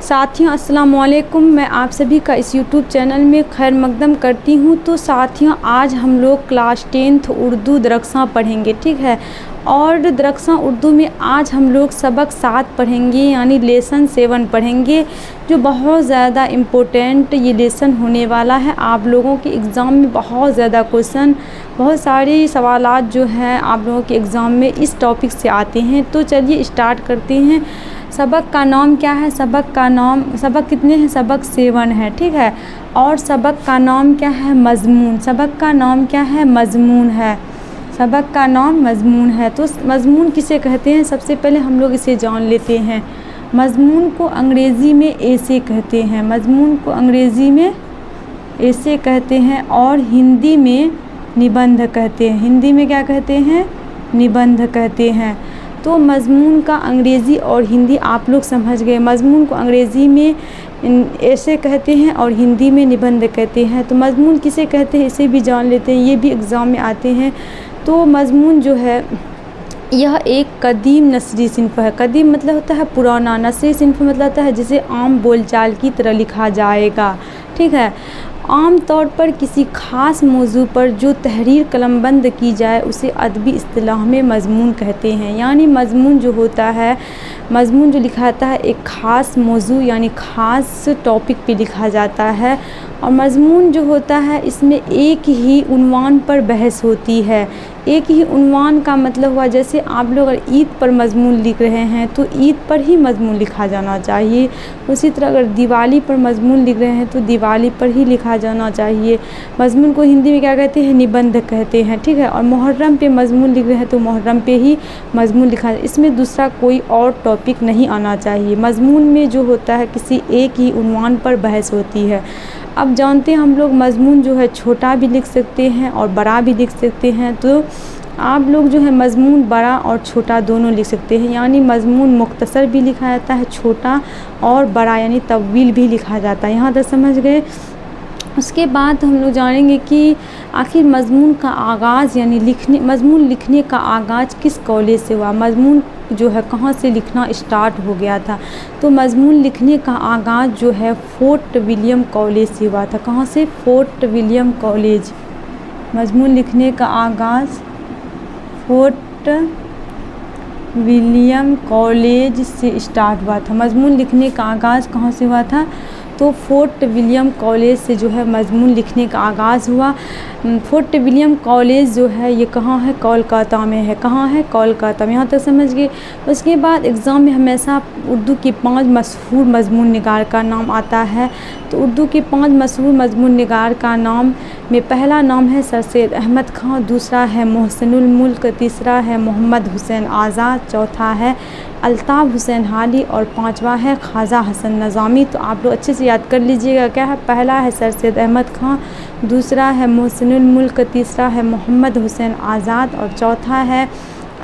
साथियों अस्सलाम वालेकुम, मैं आप सभी का इस यूट्यूब चैनल में खैर मकदम करती हूँ। तो साथियों आज हम लोग क्लास 10th उर्दू दरक्सा पढ़ेंगे, ठीक है। और दरक्सा उर्दू में आज हम लोग सबक 7 पढ़ेंगे यानी लेसन 7 पढ़ेंगे, जो बहुत ज़्यादा इम्पोर्टेंट ये लेसन होने वाला है। आप लोगों के एग्ज़ाम में बहुत ज़्यादा क्वेश्चन, बहुत सारे सवालात जो हैं आप लोगों के एग्ज़ाम में इस टॉपिक से आते हैं। तो चलिए स्टार्ट करते हैं। सबक का नाम क्या है? सबक कितने हैं? सबक 7 है, ठीक है। और सबक का नाम क्या है? मज़मून। सबक का नाम क्या है? मज़मून है। सबक का नाम मज़मून है। तो मज़मून किसे कहते हैं? सबसे पहले हम लोग इसे जान लेते हैं। मज़मून को अंग्रेज़ी में ऐसे कहते हैं। मज़मून को अंग्रेज़ी में ऐसे कहते हैं और हिंदी में निबंध कहते हैं। हिंदी में क्या कहते हैं? निबंध कहते हैं। तो मज़मून का अंग्रेज़ी और हिंदी आप लोग समझ गए। मज़मून को अंग्रेज़ी में ऐसे कहते हैं और हिंदी में निबंध कहते हैं। तो मज़मून किसे कहते हैं इसे भी जान लेते हैं, ये भी एग्ज़ाम में आते हैं। तो मज़मून जो है यह एक कदीम नसरी सिन्फ़ है। कदीम मतलब होता है पुराना, नसरी सिन्फ़ मतलब होता है जिसे आम बोलचाल की तरह लिखा जाएगा, ठीक है। आम तौर पर किसी ख़ास मौजू पर जो तहरीर कलमबंद की जाए उसे अदबी इस्तिलाह में मज़मून कहते हैं। यानी मज़मून जो होता है, मज़मून जो लिखा जाता है एक ख़ास मौजू यानी ख़ास टॉपिक पे लिखा जाता है। और मज़मून जो होता है इसमें एक ही उन्वान पर बहस होती है। एक ही उन्वान का मतलब हुआ जैसे आप लोग अगर ईद पर मज़मून लिख रहे हैं तो ईद पर ही मज़मून लिखा जाना चाहिए। उसी तरह अगर दिवाली पर मज़मून लिख रहे हैं तो दिवाली पर ही लिखा जाना चाहिए। मज़मून को हिंदी में क्या कहते हैं? निबंध कहते हैं, ठीक है। और मुहर्रम पे मज़मून लिख रहे हैं तो मुहर्रम पे ही मज़मून लिखा, इसमें दूसरा कोई और टॉपिक नहीं आना चाहिए। मज़मून में जो होता है किसी एक ही उन्वान पर बहस होती है। अब जानते हैं हम लोग मज़मून जो है छोटा भी लिख सकते हैं और बड़ा भी लिख सकते हैं। तो आप लोग जो है मज़मून बड़ा और छोटा दोनों लिख सकते हैं। यानी मज़मून मुख्तसर भी लिखा जाता है, छोटा और बड़ा यानी तवील भी लिखा जाता है। यहाँ तक समझ गए। उसके बाद हम लोग जानेंगे कि आखिर मज़मून का आगाज़ यानी मज़मून लिखने का आगाज़ किस कॉलेज से हुआ। मज़मून जो है कहाँ से लिखना स्टार्ट हो गया था। तो मज़मून लिखने का आगाज़ जो है फोर्ट विलियम कॉलेज से हुआ था। कहाँ से? Fort William college. मज़मून लिखने का आगाज़ फोर्ट विलियम कॉलेज से स्टार्ट हुआ था। मज़मून लिखने का आगाज़ कहाँ से हुआ था? तो फोर्ट विलियम कॉलेज से जो है मज़मून लिखने का आगाज़ हुआ। फोर्ट विलियम कॉलेज जो है ये कहाँ है? कोलकाता में है। कहाँ है? कोलकाता में। यहाँ तक समझ गए। उसके बाद एग्ज़ाम में हमेशा उर्दू के 5 मशहूर मज़मून निगार का नाम आता है। तो उर्दू के 5 मशहूर मज़मून निगार का नाम में पहला नाम है सर सैयद अहमद ख़ान, दूसरा है मोहसिनुल मुल्क, तीसरा है मोहम्मद हुसैन आज़ाद, चौथा है अल्ताफ़ हुसैन हाली और 5वां है ख्वाजा हसन नज़ामी। तो आप लोग अच्छे से याद कर लीजिएगा। क्या है? पहला है सर सैयद अहमद ख़ान, दूसरा है मोहसिनुल मुल्क, तीसरा है मोहम्मद हुसैन आज़ाद और चौथा है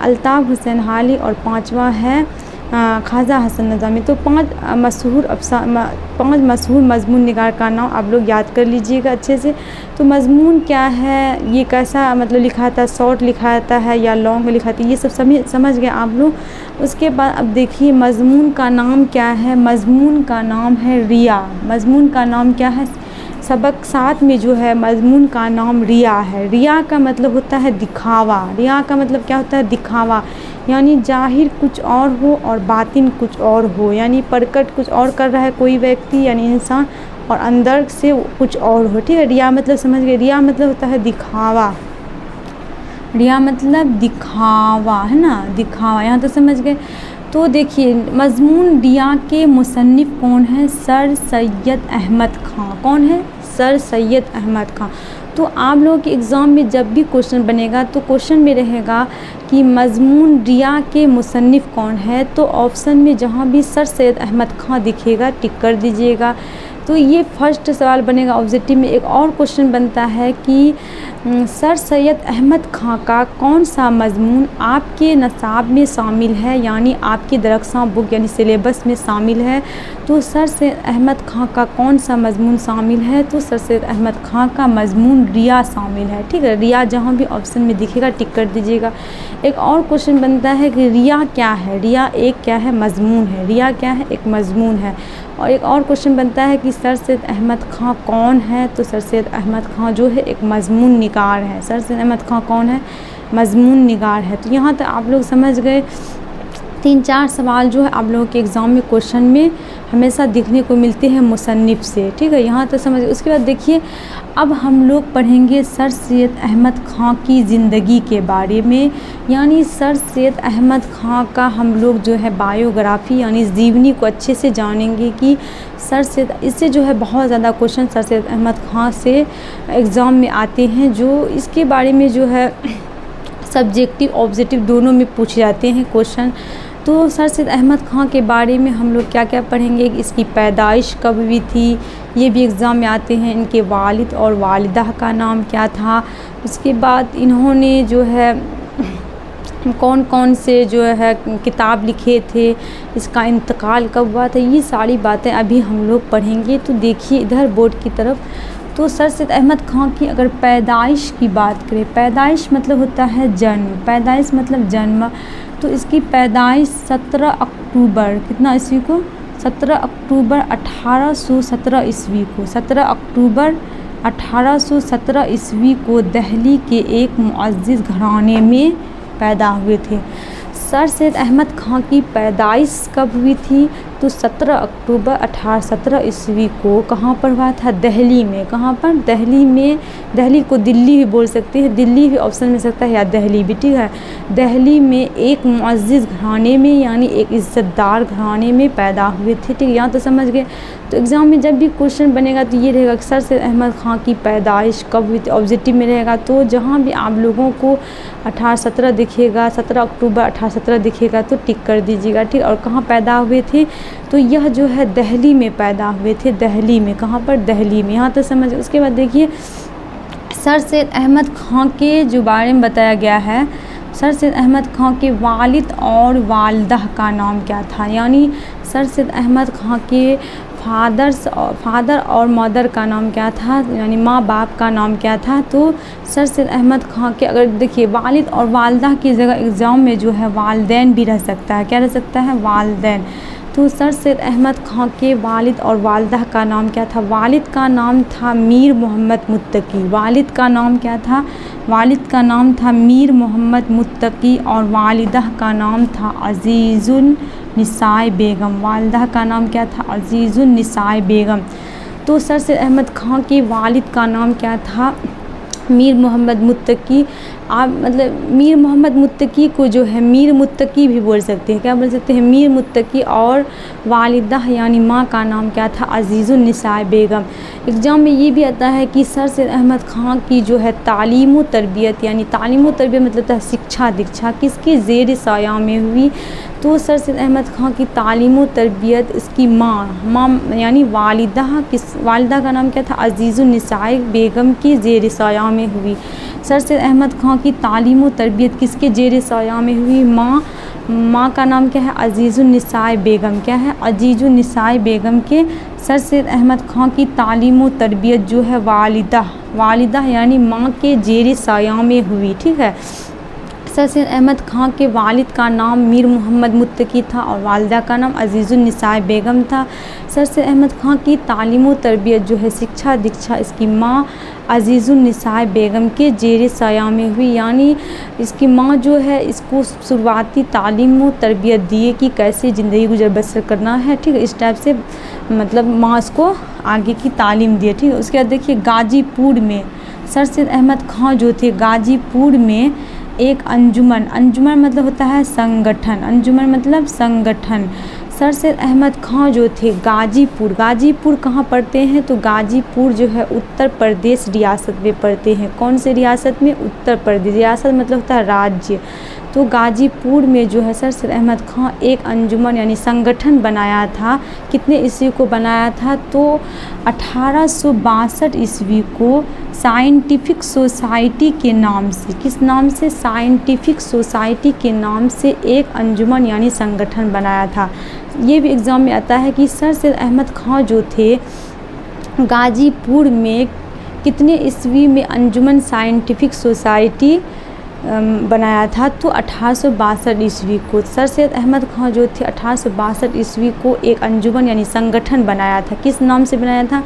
अल्ताफ़ हुसैन हाली और 5वां है ख्वाजा हसन नज़ामी। तो 5 मशहूर मज़मून निगार का नाम आप लोग याद कर लीजिएगा अच्छे से। तो मज़मून क्या है, ये कैसा मतलब लिखा था, शॉर्ट लिखा जाता है या लॉन्ग लिखा था, ये सब समझ गए आप लोग। उसके बाद अब देखिए मज़मून का नाम क्या है। मज़मून का नाम है रिया। मज़मून का नाम क्या है? सबक 7 में जो है मज़मून का नाम रिया है। रिया का मतलब होता है दिखावा। रिया का मतलब क्या होता है? दिखावा। यानी जाहिर कुछ और हो और बातिन कुछ और हो। यानी प्रकट कुछ और कर रहा है कोई व्यक्ति यानी इंसान और अंदर से कुछ और हो, ठीक है। रिया मतलब समझ गए। रिया मतलब होता है दिखावा। रिया मतलब दिखावा है ना, दिखावा। यहाँ तो समझ गए। तो देखिए मज़मून रिया के मुसन्निफ़ कौन है? सर सैयद अहमद ख़ान। कौन है? सर सैयद अहमद ख़ान। तो आप लोगों के एग्ज़ाम में जब भी क्वेश्चन बनेगा तो क्वेश्चन में रहेगा कि मज़मून रिया के मुसन्निफ़ कौन है। तो ऑप्शन में जहाँ भी सर सैयद अहमद ख़ान दिखेगा टिक कर दीजिएगा। तो ये फर्स्ट सवाल बनेगा ऑब्जेक्टिव में। एक और क्वेश्चन बनता है कि सर सैयद अहमद ख़ान का कौन सा मज़मून आपके नसाब में शामिल है यानी आपकी दरक्सा बुक यानी सिलेबस में शामिल है। तो सर सैयद अहमद ख़ान का कौन सा मज़मून शामिल है? तो सर सैयद अहमद ख़ान का मज़मून रिया शामिल है, ठीक है। रिया जहाँ भी ऑप्शन में दिखेगा टिक कर दीजिएगा। एक और क्वेश्चन बनता है कि रिया क्या है? रिया एक क्या है? मज़मून है। रिया क्या है? एक मज़मून है। और एक और क्वेश्चन बनता है कि सर सैयद अहमद ख़ां कौन है, तो सर सैयद अहमद ख़ां जो है एक मज़मून निगार है। सर सैयद अहमद ख़ां कौन है, मज़मून निगार है। तो यहाँ तक आप लोग समझ गए। 3-4 सवाल जो है आप लोगों के एग्ज़ाम में क्वेश्चन में हमेशा दिखने को मिलते हैं मुसन्निफ़ से, ठीक है, यहाँ तक समझ। उसके बाद देखिए अब हम लोग पढ़ेंगे सर सैयद अहमद ख़ां की ज़िंदगी के बारे में, यानी सर सैयद अहमद ख़ां का हम लोग जो है बायोग्राफ़ी यानी जीवनी को अच्छे से जानेंगे कि सर सैयद, इससे जो है बहुत ज़्यादा क्वेश्चन सर सैयद अहमद ख़ां से एग्ज़ाम में आते हैं, जो इसके बारे में जो है सब्जेक्टिव ऑब्जेक्टिव दोनों में पूछे जाते हैं क्वेश्चन। तो सर सैयद अहमद ख़ां के बारे में हम लोग क्या क्या पढ़ेंगे, इसकी पैदाइश कब हुई थी, ये भी एग्ज़ाम में आते हैं। इनके वालिद और वालिदा का नाम क्या था, उसके बाद इन्होंने जो है कौन कौन से जो है किताब लिखे थे, इसका इंतकाल कब हुआ था, ये सारी बातें अभी हम लोग पढ़ेंगे। तो देखिए इधर बोर्ड की तरफ, तो सर सैयद अहमद ख़ां की अगर पैदाइश की बात करें, पैदाइश मतलब होता है जन्म, पैदाइश मतलब जन्म। तो इसकी पैदाइश 17 अक्टूबर कितना ईस्वी को, 17 अक्टूबर 1817 ईस्वी को, 17 अक्टूबर 1817 ईस्वी को दिल्ली के एक मुअज़्ज़िज़ घराने में पैदा हुए थे। सर सैयद अहमद ख़ां की पैदाइश कब हुई थी, तो 17 अक्टूबर 1817 ईस्वी को कहाँ पर हुआ था, दिल्ली में। कहाँ पर, दिल्ली में। दिल्ली को दिल्ली भी बोल सकते हैं, दिल्ली भी ऑप्शन में सकता है या दिल्ली भी, ठीक है। दिल्ली में एक मुअज़्ज़िज़ घराने में यानी एक इज़्ज़तदार घराने में पैदा हुए थे, ठीक है, यहाँ तो समझ गए। तो एग्ज़ाम में जब भी क्वेश्चन बनेगा तो ये रहेगा कि सर सैयद अहमद ख़ां की पैदाइश कब हुई थी, ऑब्जेक्टिव में रहेगा। तो जहाँ भी आप लोगों को 1817 दिखेगा, 17 अक्टूबर 1817 दिखेगा तो टिक कर दीजिएगा, ठीक। और कहाँ पैदा हुए थे, तो यह जो है दिल्ली में पैदा हुए थे, दिल्ली में। कहाँ पर, दिल्ली में, यहाँ तक समझ। उसके बाद देखिए सर सैयद अहमद ख़ां के जो बारे में बताया गया है, सर सैयद अहमद ख़ां के वालिद और वालिदा का नाम क्या था, यानी सर सैयद अहमद ख़ां के फादर और मदर का नाम क्या था, यानी माँ बाप का नाम क्या था। तो सर सैयद अहमद ख़ां के अगर देखिए वालिद और वालिदा की जगह एग्ज़ाम में जो है वालिदैन भी रह सकता है, क्या रह सकता है, वालिदैन। तो सर सैयद अहमद ख़ां के वालिद और वालिदा का नाम क्या था, वालिद का नाम था मीर मोहम्मद मुत्तकी, वालिद का नाम क्या था, वालिद का नाम था मीर मोहम्मद मुत्तकी, और वालिदा का नाम था अज़ीज़ुन निसाए बेगम, वालिदा का नाम क्या था, अज़ीज़ुन निसाए बेगम। तो सर सैयद अहमद ख़ां के वालिद का नाम क्या था, मीर मोहम्मद मुत्तकी। आप मतलब मीर मोहम्मद मुत्तकी को जो है मीर मुत्तकी भी बोल सकते हैं, क्या बोल सकते हैं, मीर मुत्तकी। और वालिदा यानी माँ का नाम क्या था, अज़ीज़ुन निसाए बेगम। एग्ज़ाम में ये भी आता है कि सर सैयद अहमद ख़ां की जो है तालीम व तरबियत, यानी तालीम व तरबियत मतलब था शिक्षा दीक्षा, किसके ज़ेर साया में हुई। तो सर सैयद अहमद ख़ां की तालीम व तरबियत इसकी माँ यानी वालिदा का नाम क्या था, अज़ीज़ुन निसाए बेगम की ज़ेर साया में हुई। सर सैयद अहमद ख़ां की तालीम व तरबियत किसके ज़ेर साया में हुई, माँ का नाम क्या है, अज़ीज़ुन निसाए बेगम, क्या है, अज़ीज़ुन निसाए बेगम के। सर सैयद अहमद ख़ां की तालीम व तरबियत जो है वालिदा यानी माँ के ज़ेर साया में हुई, ठीक है। सर सैयद अहमद ख़ां के वालिद का नाम मीर मोहम्मद मुत्तकी था और वालिदा का नाम अज़ीज़ुन निसाए बेगम था। सर सैयद अहमद ख़ां की तालीम व तरबियत जो है शिक्षा दीक्षा इसकी माँ अज़ीज़ुन निसाए बेगम के ज़ेर साया में हुई, यानी इसकी माँ जो है इसको शुरुआती तालीम व तरबियत दिए कि कैसे ज़िंदगी गुजर बसर करना है, ठीक है। इस टाइप से मतलब माँ इसको आगे की तालीम दिए, ठीक है। उसके बाद देखिए गाज़ीपुर में सर सैयद अहमद ख़ां जो थे गाज़ीपुर में एक अंजुमन मतलब होता है संगठन, अंजुमन मतलब संगठन। सर सैयद अहमद ख़ां जो थे गाज़ीपुर कहाँ पढ़ते हैं, तो गाज़ीपुर जो है उत्तर प्रदेश रियासत में पढ़ते हैं। कौन से रियासत में, उत्तर प्रदेश। रियासत मतलब होता है राज्य। तो गाज़ीपुर में जो है सर सैयद अहमद ख़ां एक अंजुमन यानी संगठन बनाया था। कितने ईस्वी को बनाया था, तो 1862 ईस्वी को साइंटिफिक सोसाइटी के नाम से, किस नाम से, साइंटिफिक सोसाइटी के नाम से एक अंजुमन यानी संगठन बनाया था। ये भी एग्ज़ाम में आता है कि सर सैयद अहमद ख़ां जो थे गाज़ीपुर में कितने ईस्वी में अंजुमन साइंटिफिक सोसाइटी बनाया था, तो 1862 ईस्वी को सर सैयद अहमद खां जो थे 1862 ईस्वी को एक अंजुमन यानी संगठन बनाया था। किस नाम से बनाया था?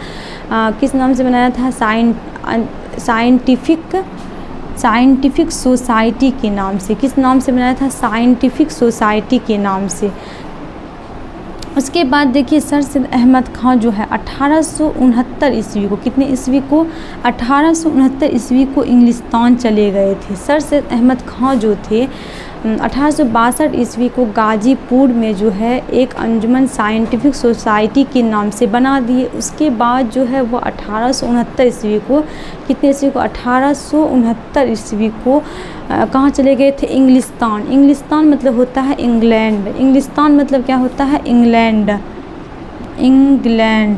साइंटिफिक सोसाइटी के नाम से। किस नाम से बनाया था? साइंटिफिक सोसाइटी के नाम से। उसके बाद देखिए सर सैयद अहमद खां जो है 1869 ईस्वी को, कितने ईस्वी को? 1869 ईस्वी को इंग्लिस्तान चले गए थे। सर सैयद अहमद खां जो थे 1862 ईस्वी को गाजीपुर में जो है एक अंजुमन साइंटिफिक सोसाइटी के नाम से बना दिए। उसके बाद जो है वो 1869 ईस्वी को, कितने ईस्वी को? 1869 ईस्वी को कहाँ चले गए थे? इंग्लिस्तान। इंग्लिस्तान मतलब होता है इंग्लैंड। इंग्लिस्तान मतलब क्या होता है? इंग्लैंड।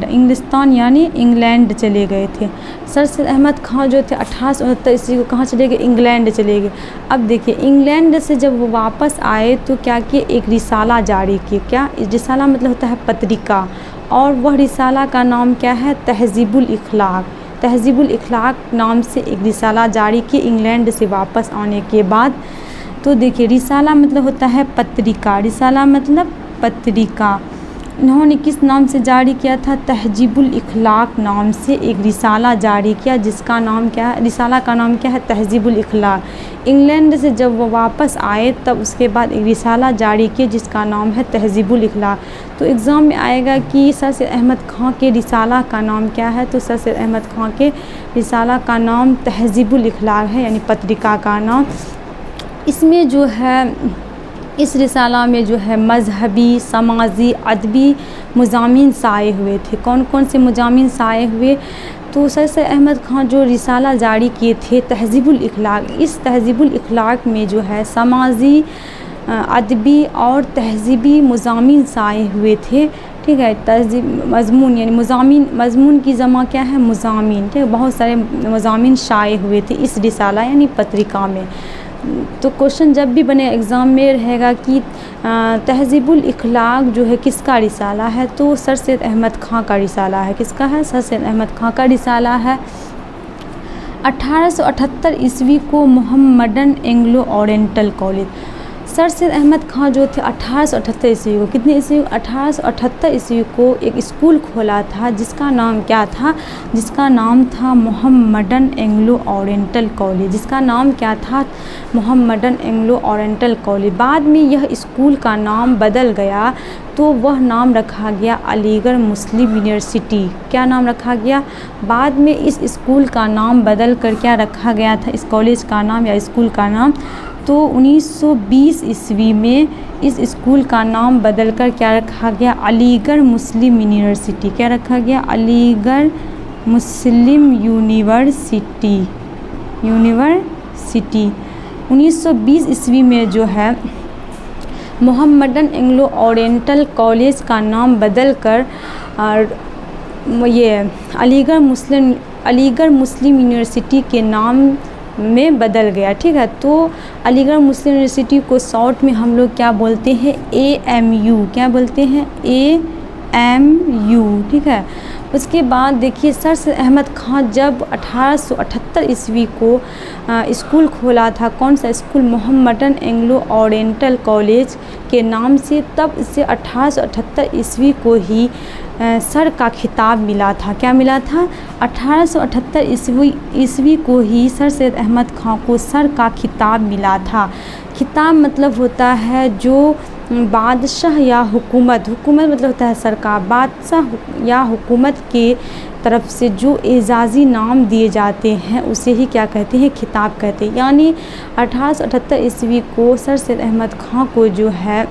इंग्लिस्तान यानी इंग्लैंड चले गए थे। सर सैयद अहमद खां जो थे 1869 ईस्वी को कहाँ चले गए? इंग्लैंड चले गए। अब देखिए इंग्लैंड से जब वो वापस आए तो क्या किए? एक रिसाला जारी किए। क्या? रिसाला मतलब होता है पत्रिका, और वह रिसाला का नाम क्या है? तहज़ीबुल इख़लाक़। तहज़ीबुल इख़लाक़ नाम से एक रिसाला जारी किए इंग्लैंड से वापस आने के बाद। तो देखिए रिसाला मतलब होता है पत्रिका, रिसाला मतलब पत्रिका। इन्होंने किस नाम से जारी किया था? तहज़ीबुल इख़लाक़ नाम से एक रिसाला जारी किया, जिसका नाम क्या है? रिसाला का नाम क्या है? तहज़ीबुल इख़लाक़। इंग्लैंड से जब वो वापस आए तब उसके बाद एक रिसाला जारी किया जिसका नाम है तहज़ीबुल इख़लाक़। तो एग्ज़ाम में आएगा कि सर सैयद अहमद खां के रिसाला का नाम क्या है? तो सर सैयद अहमद खां के रिसाला का नाम तहज़ीबुल इख़लाक़ है, यानी पत्रिका का नाम। इसमें जो है इस रिसाला में जो है मज़हबी, समाजी, अदबी मज़ामीन शाये हुए थे। कौन कौन से मज़ामीन शाये हुए? तो सर सैयद अहमद खां जो रिसाला जारी किए थे तहज़ीबुल इख़लाक़, इस तहज़ीबुल इख़लाक़ में जो है समाजी, अदबी और तहज़ीबी मज़ामीन शाये हुए थे। ठीक है, तहज़ीब मज़मून यानी मज़मून की जमा क्या है? मज़ामीन। ठीक है, बहुत सारे मज़ामीन शाये हुए थे इस रिसाला यानी पत्रिका में। तो क्वेश्चन जब भी बने एग्ज़ाम में रहेगा कि तहज़ीबुल इख़लाक़ जो है किसका रिसाला है? तो सर सैयद अहमद खां का रिसाला है। किसका है? सर सैयद अहमद खां का रिसाला है। 1878 ईस्वी को Mohammedan Anglo Oriental College, sir Syed Ahmad Khan जो थे 1878 ईस्वी को, कितने ईस्वी? 1878 ईस्वी को एक स्कूल खोला था जिसका नाम क्या था? जिसका नाम था मोहम्मडन एंग्लो ओरिएंटल कॉलेज। जिसका नाम क्या था? Mohammedan Anglo Oriental college. बाद में यह स्कूल का नाम बदल गया, तो वह नाम रखा गया अलीगढ़ मुस्लिम यूनिवर्सिटी। क्या नाम रखा गया? बाद में इस स्कूल का नाम बदल कर क्या रखा गया था? इस कॉलेज का नाम या स्कूल का नाम, तो 1920 ईस्वी में इस स्कूल का नाम बदलकर क्या रखा गया? अलीगढ़ मुस्लिम यूनिवर्सिटी। क्या रखा गया? अलीगढ़ मुस्लिम यूनिवर्सिटी। 1920 ईस्वी में जो है मोहम्मडन एंग्लो ओरिएंटल कॉलेज का नाम बदलकर ये अलीगढ़ मुस्लिम यूनिवर्सिटी के नाम में बदल गया। ठीक है, तो अलीगढ़ मुस्लिम यूनिवर्सिटी को शॉर्ट में हम लोग क्या बोलते हैं? AMU। क्या बोलते हैं? AMU। ठीक है, उसके बाद देखिए सर सैयद अहमद खां जब 1878 ईस्वी को स्कूल खोला था, कौन सा school? Mohammedan Anglo Oriental college के नाम से, तब इसे 1878 ईस्वी को ही सर का खिताब मिला था। क्या मिला था? 1878 ईस्वी को ही सर सैयद अहमद खां को सर का खिताब मिला था। खिताब मतलब होता है जो बादशाह या हुकूमत मतलब होता है सरकार, बादशाह या हुकूमत के तरफ से जो एजाज़ी नाम दिए जाते हैं उसे ही क्या कहते हैं? खिताब कहते हैं। यानी 1878 ईस्वी को सर सैयद अहमद खां को जो है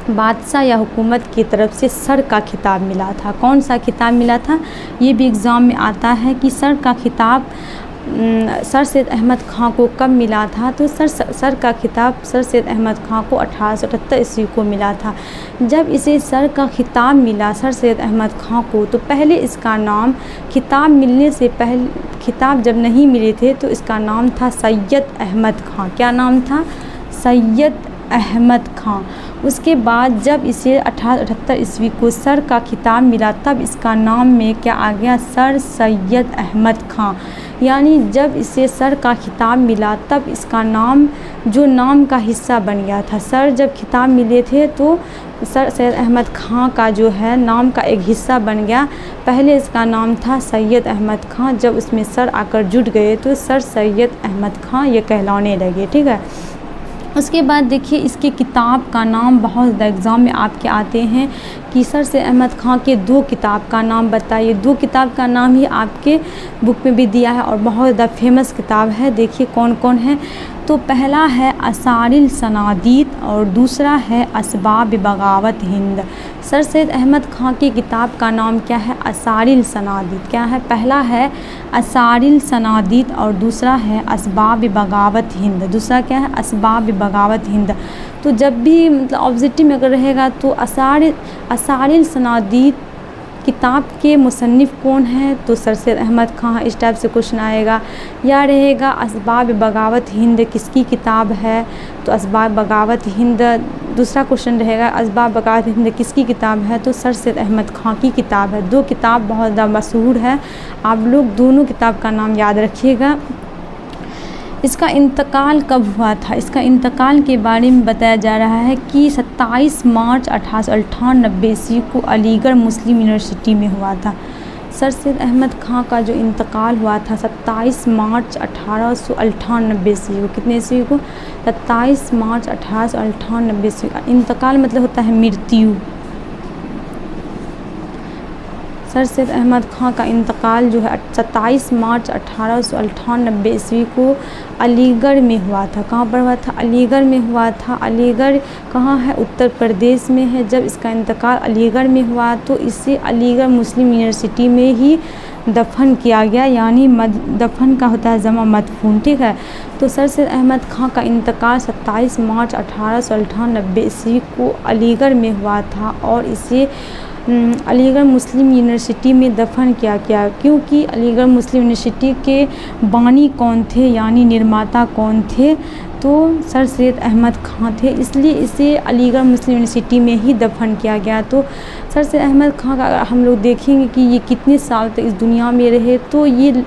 बादशाह या हुकूमत की तरफ से सर का खिताब मिला था। कौन सा खिताब मिला था? ये भी एग्ज़ाम में आता है कि सर का खिताब सर सैयद अहमद खां को कब मिला था? तो सर का खिताब सर सैयद अहमद खां को 1878 ईस्वी को मिला था। जब इसे सर का खिताब मिला सर सैयद अहमद खां को, तो पहले इसका नाम, खिताब मिलने से पहले, खिताब जब नहीं मिले थे तो इसका नाम था सैयद अहमद खां। क्या नाम था? सैयद अहमद खां। उसके बाद जब इसे 1878 ईस्वी को सर का खिताब मिला तब इसका नाम में क्या आ गया, सर सैयद अहमद ख़ान। यानी जब इसे सर का खिताब मिला तब इसका नाम जो नाम का हिस्सा बन गया था। सर जब खिताब मिले थे तो सर सैयद अहमद ख़ान का जो है नाम का एक हिस्सा बन गया। पहले इसका नाम था सैयद अहमद ख़ान, जब उसमें सर आकर जुड़ गए तो सर सैयद अहमद ख़ान ये कहलाने लगे। ठीक है, उसके बाद देखिए इसके किताब का नाम बहुत ज़्यादा एग्ज़ाम में आपके आते हैं कि सर सैयद अहमद ख़ान के 2 किताब का नाम बताइए। 2 किताब का नाम ही आपके बुक में भी दिया है और बहुत ज़्यादा फेमस किताब है। देखिए कौन कौन है। तो पहला है असारिल सनादीद और दूसरा है असबाब बगावत हिंद। सर सैयद अहमद ख़ान की किताब का नाम क्या है, असारिल सनादीद। क्या है, पहला है असारिल सनादीद और दूसरा है असबाब बगावत हिंद। दूसरा क्या है, असबाब बगावत हिंद। तो जब भी मतलब ऑब्जेक्टिव में अगर रहेगा तो असारिल सनादीद किताब के मुसन्निफ़ कौन हैं, तो सर सैयद अहमद ख़ान, इस टाइप से क्वेश्चन आएगा। या रहेगा असबाब बगावत हिंद किसकी किताब है, तो असबाब बगावत हिंद। दूसरा क्वेश्चन रहेगा असबाब बगावत हिंद किसकी किताब है, तो सर सैयद अहमद ख़ान की किताब है। 2 किताब बहुत ज़्यादा मशहूर है, आप लोग दोनों किताब का नाम याद रखिएगा। इसका इंतकाल कब हुआ था, इसका इंतकाल के बारे में बताया जा रहा है कि 27 मार्च 1898 ईस्वी को अलीगढ़ मुस्लिम यूनिवर्सिटी में हुआ था। सर सैयद अहमद ख़ान का जो इंतकाल हुआ था 27 मार्च 1898 ईस्वी को, कितने ईस्वी को, 27 मार्च 1898 ईस्वी। इंतकाल मतलब होता है मृत्यु। सर सैयद अहमद ख़ान का इंतकाल जो है 27 मार्च 1898 ईस्वी को अलीगढ़ में हुआ था। कहाँ पर हुआ था, अलीगढ़ में हुआ था। अलीगढ़ कहाँ है, उत्तर प्रदेश में है। जब इसका इंतकाल अलीगढ़ में हुआ तो इसे अलीगढ़ मुस्लिम यूनिवर्सिटी में ही दफन किया गया, यानी दफन का होता है जमा मदफून। ठीक है, तो सर सैयद अहमद ख़ान का इंतकाल 27 मार्च 1898 ईस्वी को अलीगढ़ में हुआ था और इसे अलीगढ़ मुस्लिम यूनिवर्सिटी में दफन किया गया। क्योंकि अलीगढ़ मुस्लिम यूनिवर्सिटी के बानी कौन थे, यानी निर्माता कौन थे, तो सर सैयद अहमद ख़ान थे, इसलिए इसे अलीगढ़ मुस्लिम यूनिवर्सिटी में ही दफन किया गया। तो सर सैयद अहमद ख़ान का अगर हम लोग देखेंगे कि ये कितने साल तक इस दुनिया में रहे, तो ये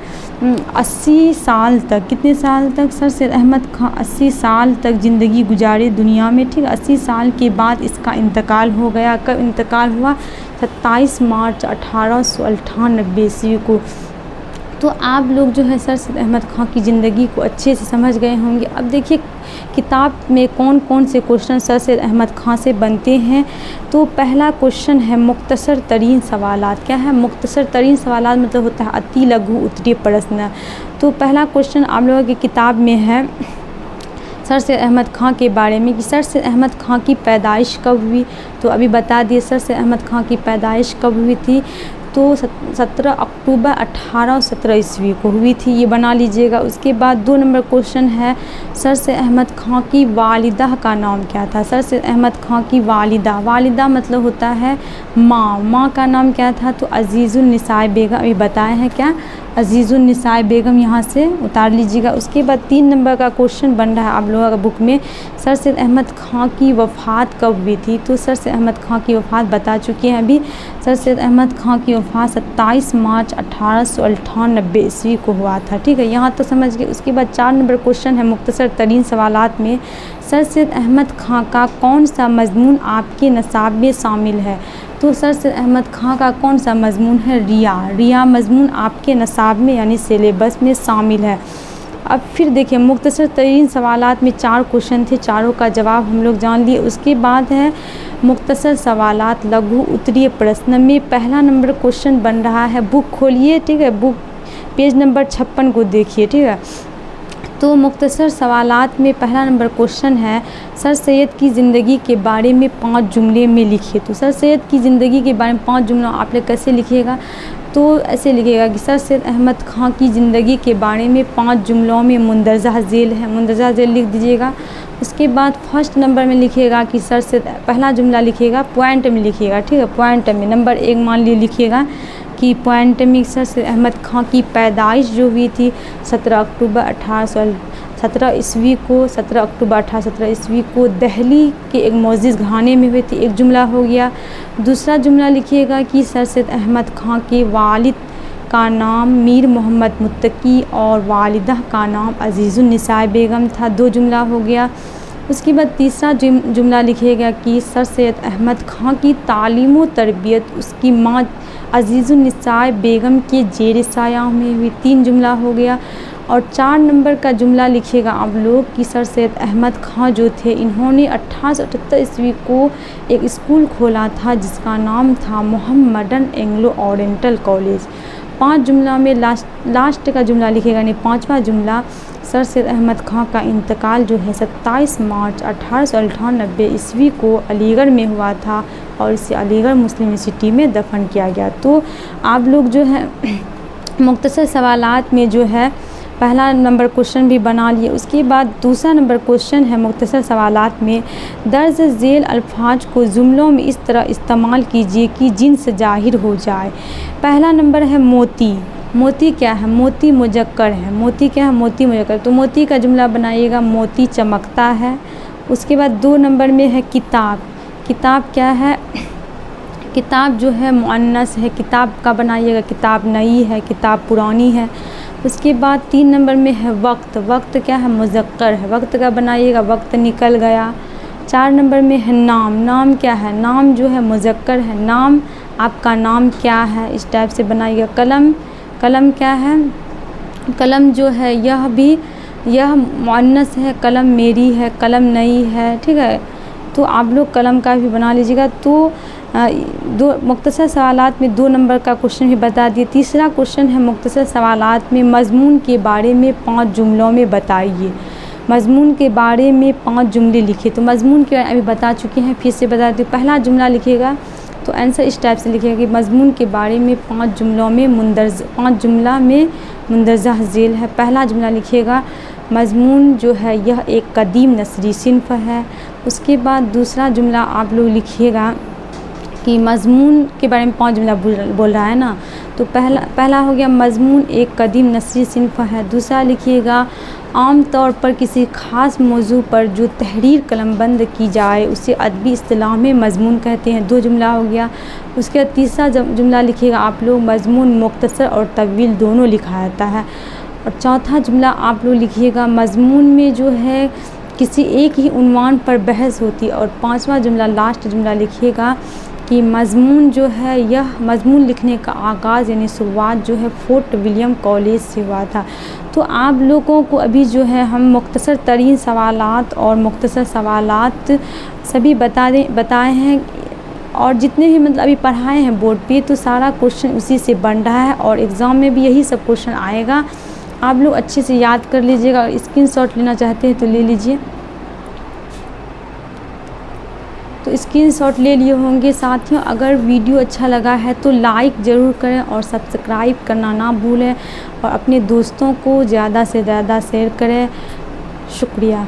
80 साल तक, कितने साल तक, सर सैयद अहमद ख़ान 80 साल तक ज़िंदगी गुजारे दुनिया में। ठीक, 80 साल के बाद इसका इंतकाल हो गया। कब इंतकाल हुआ, 27 मार्च 1898 ईस्वी को। तो आप लोग जो है सर सैयद अहमद ख़ान की ज़िंदगी को अच्छे से समझ गए होंगे। अब देखिए किताब में कौन कौन से क्वेश्चन सर सैयद अहमद ख़ान से बनते हैं। तो पहला क्वेश्चन है मुख्तसर तरीन सवालात। क्या है, मुख्तसर तरीन सवालात मतलब होता है अति लघु उत्तरीय प्रश्न। तो पहला क्वेश्चन आप लोगों की किताब में है सर सैयद अहमद ख़ान के बारे में कि सर सैयद अहमद ख़ान की पैदाइश कब हुई। तो अभी बता दिए सर सैयद अहमद ख़ान की पैदाइश कब हुई थी, तो 17 अक्टूबर 1817 ईस्वी को हुई थी, ये बना लीजिएगा। उसके बाद 2 नंबर क्वेश्चन है सर सैयद अहमद ख़ान की वालिदा का नाम क्या था। सर सैयद अहमद ख़ान की वालिदा, वालिदा मतलब होता है माँ, माँ का नाम क्या था, तो अजीज़ुन निसाई बेगम। अभी बताए हैं क्या, अजीज़ुन निसाई बेगम, यहाँ से उतार लीजिएगा। उसके बाद 3 नंबर का क्वेश्चन बन रहा है आप लोगों का बुक में, सर सैयद अहमद ख़ान की वफ़ात कब हुई थी। तो सर सैयद अहमद ख़ान की वफ़ात बता चुके हैं अभी। सर सैयद अहमद ख़ान की वफ़ात 27 मार्च 1898 ईस्वी को हुआ था। ठीक है, यहाँ तो समझ गए। उसके बाद 4 नंबर क्वेश्चन है मुख्तसर तरीन सवालात में, सर सैयद अहमद ख़ान का कौन सा मज़मून आपके नसाब में शामिल है। तो सर सैयद अहमद ख़ान का कौन सा मज़मून है, रिया, रिया मज़मून आपके नसाब में यानी सिलेबस में शामिल है। अब फिर देखिए मुख्तसर तरीन सवालात में 4 क्वेश्चन थे, चारों का जवाब हम लोग जान लिए। उसके बाद है मुख्तसर सवालात लघु उत्तरीय प्रश्न में पहला नंबर क्वेश्चन बन रहा है, बुक खोलिए। ठीक है, बुक पेज नंबर 56 को देखिए। ठीक है, तो मुख्तसर सवालात में पहला नंबर क्वेश्चन है सर सैयद की ज़िंदगी के बारे में 5 जुमले में लिखिए। तो सर सैयद की ज़िंदगी के बारे में 5 जुमला आप लोग कैसे लिखिएगा, तो ऐसे लिखिएगा कि सर सैयद अहमद ख़ान की ज़िंदगी के बारे में 5 जुमलों में मुंदरजा झेल है, मुंदरजा झेल लिख दीजिएगा। उसके बाद फर्स्ट नंबर में लिखिएगा कि सर सैयद, पहला जुमला लिखिएगा पॉइंट में लिखिएगा। ठीक है, पॉइंट में नंबर 1 मान लिए लिखिएगा कि पॉइंट में सर सैयद अहमद ख़ान की पैदाइश जो हुई थी 17 अक्टूबर 17 ईस्वी को 17 अक्टूबर 1817 ईस्वी को दिल्ली के एक मस्जिद घराने में हुई थी। एक जुमला हो गया। दूसरा जुमला लिखिएगा कि सर सैयद अहमद ख़ान के वालिद का नाम मीर मोहम्मद मुत्तकी और वालिदा का नाम अज़ीज़ुन्निसा बेगम था। 2 जुमला हो गया। उसके बाद तीसरा जुमला लिखिएगा कि सर सैयद अहमद ख़ान की तालीम व तरबियत उसकी माँ अज़ीज़ुन्निसा बेगम के ज़ेर साया में हुई। 3 जुमला हो गया। और 4 नंबर का जुमला लिखिएगा आप लोग कि सर सैयद अहमद ख़ान जो थे इन्होंने 1878 ईस्वी को एक स्कूल खोला था जिसका नाम था मोहम्मदन एंग्लो ओरिएंटल कॉलेज। 5 जुमला में लास्ट का जुमला लिखिएगा, यानी 5वां जुमला, सर सैयद अहमद ख़ान का इंतकाल जो है 27 मार्च 1898 ईस्वी को अलीगढ़ में हुआ था और इसे अलीगढ़ मुस्लिम यूनिवर्सिटी में दफन किया गया। तो आप लोग जो है मुख्तसर सवालात में जो है पहला नंबर क्वेश्चन भी बना लिए। उसके बाद दूसरा नंबर क्वेश्चन है मुख्तसर सवालात में दर्ज झेल अल्फाज को जुमलों में इस तरह इस्तेमाल कीजिए कि जिनसे ज़ाहिर हो जाए। पहला नंबर है मोती। मोती क्या है? मोती मुजक्कर है। मोती क्या है? मोती मुजक्कर। तो मोती का जुमला बनाइएगा मोती चमकता है। उसके बाद 2 नंबर में है किताब। किताब क्या है? किताब जो है मुअन्नस है। किताब का बनाइएगा किताब नई है, किताब पुरानी है। उसके बाद 3 नंबर में है वक्त। वक्त क्या है? मुज़क्कर है। वक्त का बनाइएगा वक्त निकल गया। 4 नंबर में है नाम। नाम क्या है? नाम जो है मुज़क्कर है। नाम, आपका नाम क्या है? इस टाइप से बनाइएगा। कलम। कलम क्या है? कलम जो है यह मुअन्नस है। कलम मेरी है, कलम नई है। ठीक है, तो आप लोग कलम का भी बना लीजिएगा। तो 2 मुख्तसर सवालात में 2 नंबर का क्वेश्चन भी बता दिए। तीसरा क्वेश्चन है मुख्तसर सवालात में मज़मून के बारे में 5 जुमलों में बताइए। मज़मून के बारे में 5 जुमले लिखे। तो मज़मून के अभी बता चुके हैं, फिर से बता दूँ। पहला जुमला लिखिएगा तो आंसर इस टाइप से लिखिएगा कि मज़मून के बारे में 5 जुमलों में 5 जुमला में मुंदरजा झेल है। पहला जुमला लिखिएगा मज़मून जो है यह एक कदीम नस्री सिन्फ़ है। उसके बाद दूसरा जुमला आप लोग लिखिएगा कि मज़मून के बारे में 5 जुमला बोल रहा है ना, तो पहला हो गया मज़मून एक कदीम नस्री सिन्फ़ है। दूसरा लिखिएगा आम तौर पर किसी ख़ास मौजू पर जो तहरीर कलमबंद की जाए उसे अदबी इस्तिलाह में मज़मून कहते हैं। 2 जुमला हो गया। उसके बाद तीसरा जुमला लिखिएगा आप लोग मज़मून मुख्तसर और तवील दोनों लिखा जाता है। और चौथा जुमला आप लोग लिखिएगा मज़मून में जो है किसी एक ही उन्वान पर बहस होती है। और 5वां जुमला लास्ट जुमला लिखिएगा कि मज़मून जो है यह मज़मून लिखने का आगाज़ यानी शुरुआत जो है फोर्ट विलियम कॉलेज से हुआ था। तो आप लोगों को अभी जो है हम मुख्तसर तरीन सवालात और मुख्तसर सवालात सभी बताए हैं और जितने भी मतलब अभी पढ़ाए हैं बोर्ड पे, तो सारा क्वेश्चन उसी से बन रहा है और एग्ज़ाम में भी यही सब क्वेश्चन आएगा। आप लोग अच्छे से याद कर लीजिएगा और स्क्रीनशॉट लेना चाहते हैं तो ले लीजिए। तो स्क्रीनशॉट ले लिए होंगे। साथियों, अगर वीडियो अच्छा लगा है तो लाइक ज़रूर करें और सब्सक्राइब करना ना भूलें और अपने दोस्तों को ज़्यादा से ज़्यादा शेयर करें। शुक्रिया।